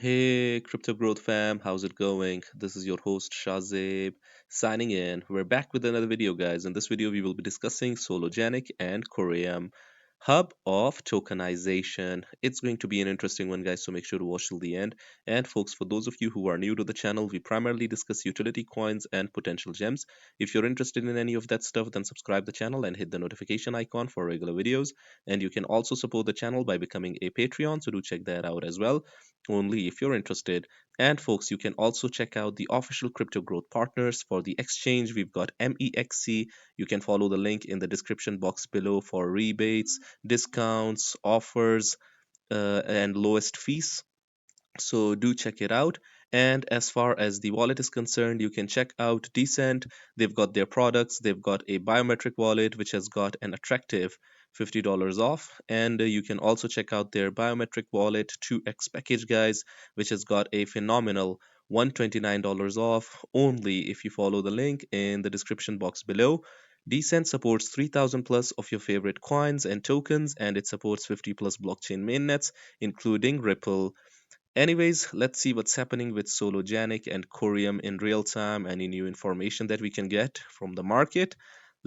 Hey, Crypto Growth fam, how's it going? This is your host Shazib signing in. We're back with another video, guys. In this video, we will be discussing Sologenic and COREUM, hub of tokenization. It's going to be an interesting one, guys, so make sure to watch till the end. And folks, for those of you who are new to the channel, we primarily discuss utility coins and potential gems. If you're interested in any of that stuff, then subscribe the channel and hit the notification icon for regular videos. And you can also support the channel by becoming a Patreon, so do check that out as well only if you're interested. And folks, you can also check out the official crypto growth partners for the exchange. We've got MEXC. You can follow the link in the description box below for rebates, discounts, offers, and lowest fees. So do check it out. And as far as the wallet is concerned, you can check out Decent. They've got their products. They've got a biometric wallet which has got an attractive $50 off, and you can also check out their biometric wallet 2x package, guys, which has got a phenomenal $129 off only if you follow the link in the description box below. Decent supports 3000 plus of your favorite coins and tokens, and it supports 50 plus blockchain mainnets including Ripple. Anyways, let's see what's happening with Sologenic and COREUM in real time, any new information that we can get from the market.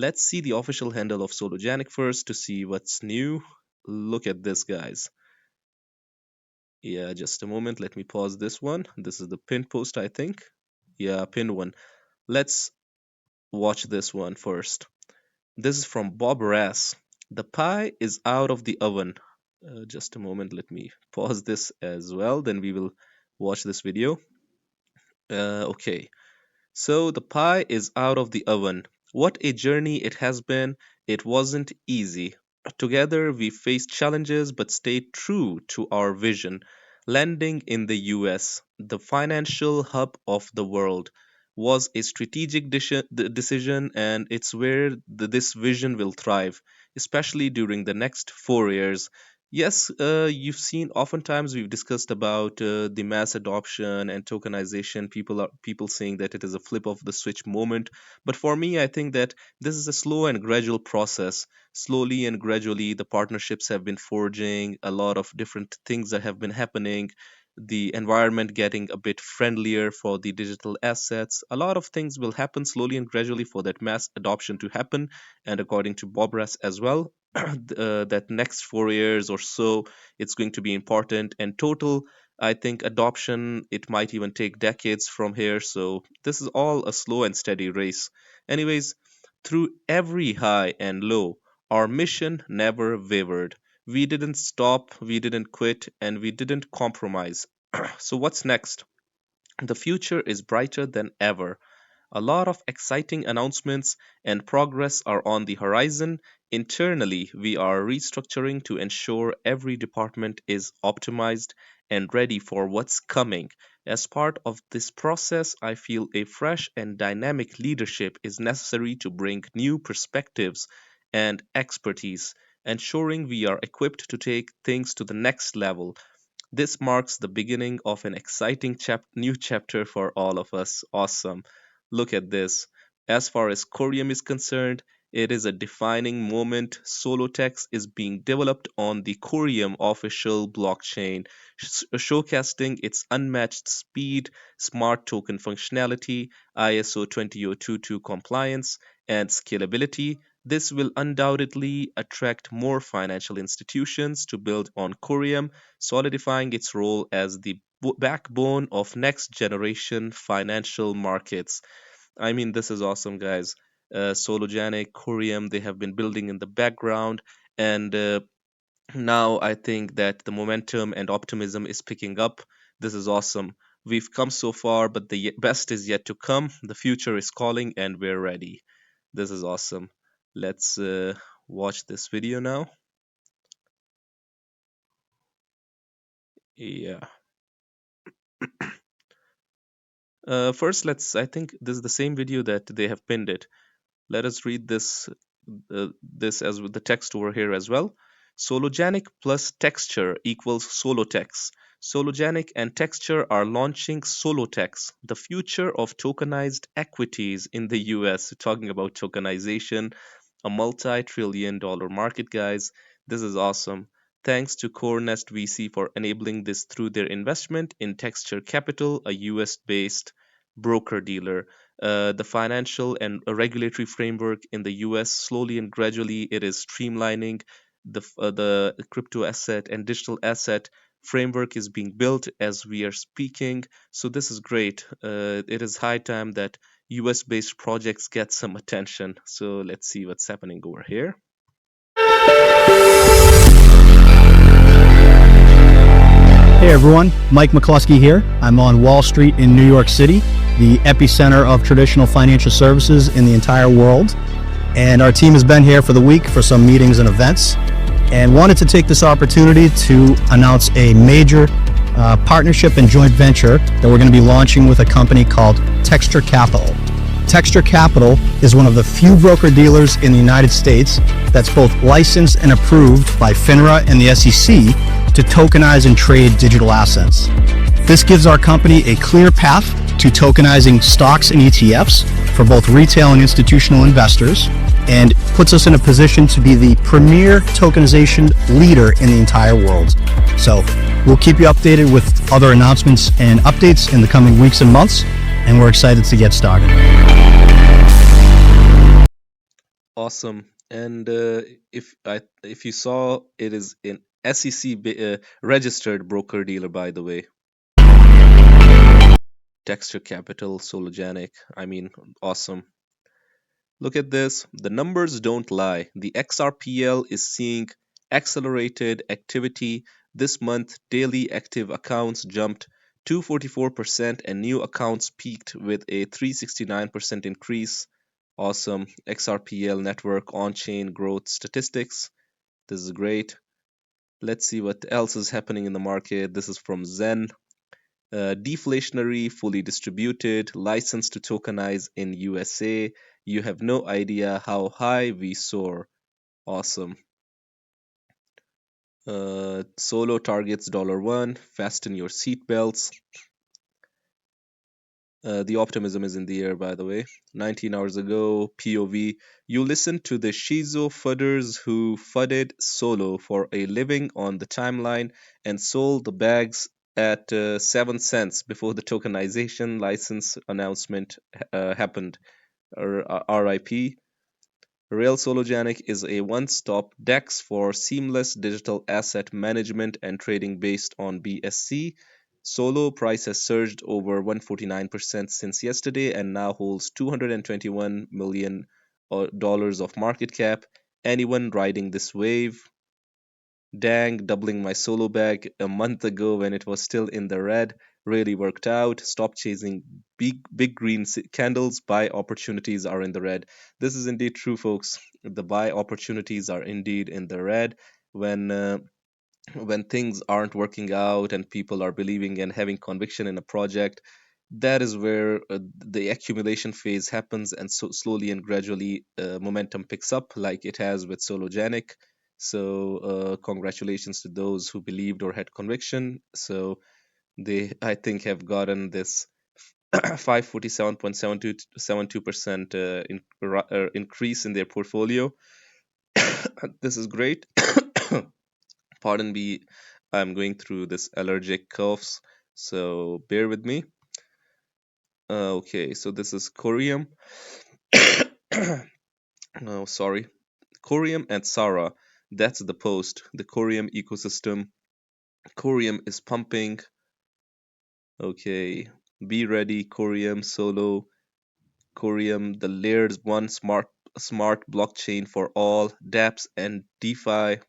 Let's see the official handle of Sologenic first to see what's new. Look at this, guys. Yeah, just a moment. Let me pause this one. This is the pinned post, I think. Yeah, pinned one. Let's watch this one first. This is from Bob Rass. The pie is out of the oven. Just a moment. Let me pause this as well. Then we will watch this video. Okay, so the pie is out of the oven. What a journey it has been. It wasn't easy. Together, we faced challenges but stayed true to our vision. Landing in the US, the financial hub of the world, was a strategic decision, and it's where this vision will thrive, especially during the next 4 years. Yes, you've seen oftentimes we've discussed about the mass adoption and tokenization. People saying that it is a flip of the switch moment. But for me, I think that this is a slow and gradual process. Slowly and gradually, the partnerships have been forging, a lot of different things that have been happening, the environment getting a bit friendlier for the digital assets. A lot of things will happen slowly and gradually for that mass adoption to happen. And according to Bob Ross as well, that next 4 years or so, it's going to be important. And total, I think adoption, it might even take decades from here. So this is all a slow and steady race. Anyways, through every high and low, our mission never wavered. We didn't stop, we didn't quit, and we didn't compromise. So what's next? The future is brighter than ever. A lot of exciting announcements and progress are on the horizon. Internally, we are restructuring to ensure every department is optimized and ready for what's coming. As part of this process, I feel a fresh and dynamic leadership is necessary to bring new perspectives and expertise, ensuring we are equipped to take things to the next level. This marks the beginning of an exciting new chapter for all of us. Awesome. Look at this. As far as COREUM is concerned, it is a defining moment. Solotex is being developed on the COREUM official blockchain, showcasing its unmatched speed, smart token functionality, ISO 20022 compliance, and scalability. This will undoubtedly attract more financial institutions to build on COREUM, solidifying its role as the backbone of next generation financial markets. I mean, this is awesome, guys. Sologenic, COREUM, they have been building in the background, and now I think that the momentum and optimism is picking up. This is awesome. We've come so far, but the best is yet to come. The future is calling, and we're ready. This is awesome. Let's watch this video now. Yeah. First, I think this is the same video that they have pinned it. Let us read this as with the text over here as well. Sologenic plus texture equals Solotex. Sologenic and Texture are launching Solotex, the future of tokenized equities in the US. Talking about tokenization, a multi-trillion-dollar market, guys. This is awesome. Thanks to CoreNest VC for enabling this through their investment in Texture Capital, a US-based broker-dealer. The financial and regulatory framework in the US, slowly and gradually, it is streamlining. The crypto asset and digital asset framework is being built as we are speaking. So this is great. It is high time that US-based projects get some attention. So let's see what's happening over here. Hey everyone, Mike McCluskey here. I'm on Wall Street in New York City, the epicenter of traditional financial services in the entire world. And our team has been here for the week for some meetings and events, and wanted to take this opportunity to announce a major partnership and joint venture that we're going to be launching with a company called Texture Capital. Texture Capital is one of the few broker-dealers in the United States that's both licensed and approved by FINRA and the SEC to tokenize and trade digital assets. This gives our company a clear path to tokenizing stocks and ETFs for both retail and institutional investors, and puts us in a position to be the premier tokenization leader in the entire world. So we'll keep you updated with other announcements and updates in the coming weeks and months, and we're excited to get started. Awesome. And if you saw, it is an SEC registered broker dealer, by the way. Texture Capital, Sologenic. I mean, awesome. Look at this. The numbers don't lie. The XRPL is seeing accelerated activity. This month, daily active accounts jumped 244% and new accounts peaked with a 369% increase. Awesome. XRPL network on-chain growth statistics. This is great. Let's see what else is happening in the market. This is from Zen. Deflationary, fully distributed, licensed to tokenize in USA. You have no idea how high we soar. Awesome. Solo targets $1. Fasten your seatbelts. The optimism is in the air, by the way. 19 hours ago, POV. You listened to the Shizo fudders who fudded Solo for a living on the timeline and sold the bags at 7 cents before the tokenization license announcement happened. RIP. Real Sologenic is a one-stop DEX for seamless digital asset management and trading based on BSC. Solo price has surged over 149% since yesterday and now holds $221 million of market cap. Anyone riding this wave? Dang, doubling my solo bag a month ago when it was still in the red really worked out. Stop chasing big green candles. Buy opportunities are in the red. This is indeed true, folks. The buy opportunities are indeed in the red when things aren't working out and people are believing and having conviction in a project. That is where the accumulation phase happens, and so slowly and gradually momentum picks up, like it has with Sologenic. So congratulations to those who believed or had conviction. So they, I think, have gotten this 547.72% increase in their portfolio. This is great. Pardon me, I'm going through this allergic coughs, so bear with me. Okay, so this is COREUM. Oh, sorry. COREUM and Sarah. That's the post. The COREUM ecosystem. COREUM is pumping. Okay. Be ready, COREUM Solo. COREUM, the layered one smart blockchain for all dApps and DeFi.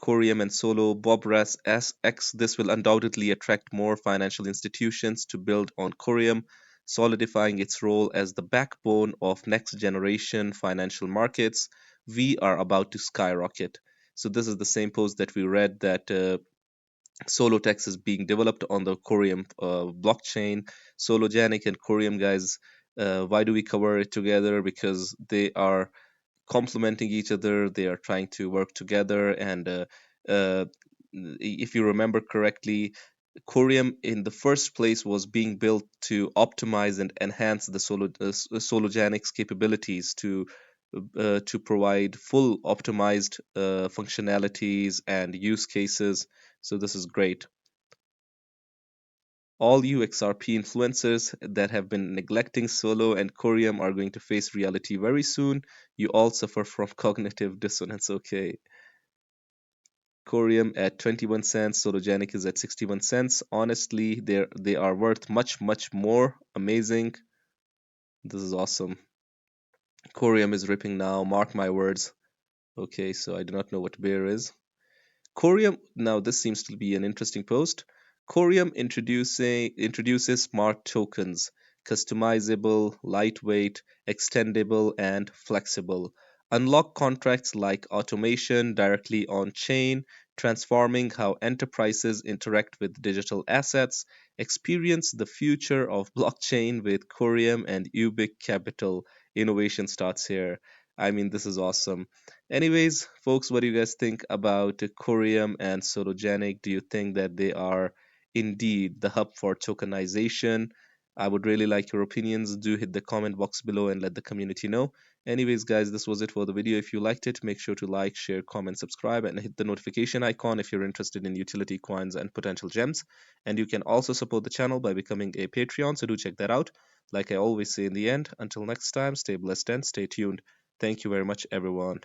COREUM and Solo, Bob Ras SX. This will undoubtedly attract more financial institutions to build on COREUM, solidifying its role as the backbone of next generation financial markets. We are about to skyrocket. So this is the same post that we read, that Solotex is being developed on the COREUM blockchain. Sologenic and COREUM, guys, why do we cover it together? Because they are complementing each other. They are trying to work together. And uh, if you remember correctly, COREUM in the first place was being built to optimize and enhance the Sologenic's capabilities to to provide full optimized functionalities and use cases. So this is great. All you XRP influencers that have been neglecting Solo and COREUM are going to face reality very soon. You all suffer from cognitive dissonance. Okay. COREUM at 21 cents, Sologenic is at 61 cents. Honestly, they are worth much, much more. Amazing. This is awesome. COREUM is ripping now, mark my words. Okay, so I do not know what bear is. COREUM, now this seems to be an interesting post. COREUM introduces smart tokens, customizable, lightweight, extendable, and flexible. Unlock contracts like automation directly on chain, transforming how enterprises interact with digital assets. Experience the future of blockchain with COREUM and Ubic Capital. Innovation starts here. I mean, this is awesome. Anyways, folks, what do you guys think about COREUM and Sologenic? Do you think that they are indeed the hub for tokenization? I would really like your opinions. Do hit the comment box below and let the community know. Anyways, guys, this was it for the video. If you liked it, make sure to like, share, comment, subscribe, and hit the notification icon if you're interested in utility coins and potential gems. And you can also support the channel by becoming a Patreon, so do check that out. Like I always say in the end, until next time, stay blessed and stay tuned. Thank you very much, everyone.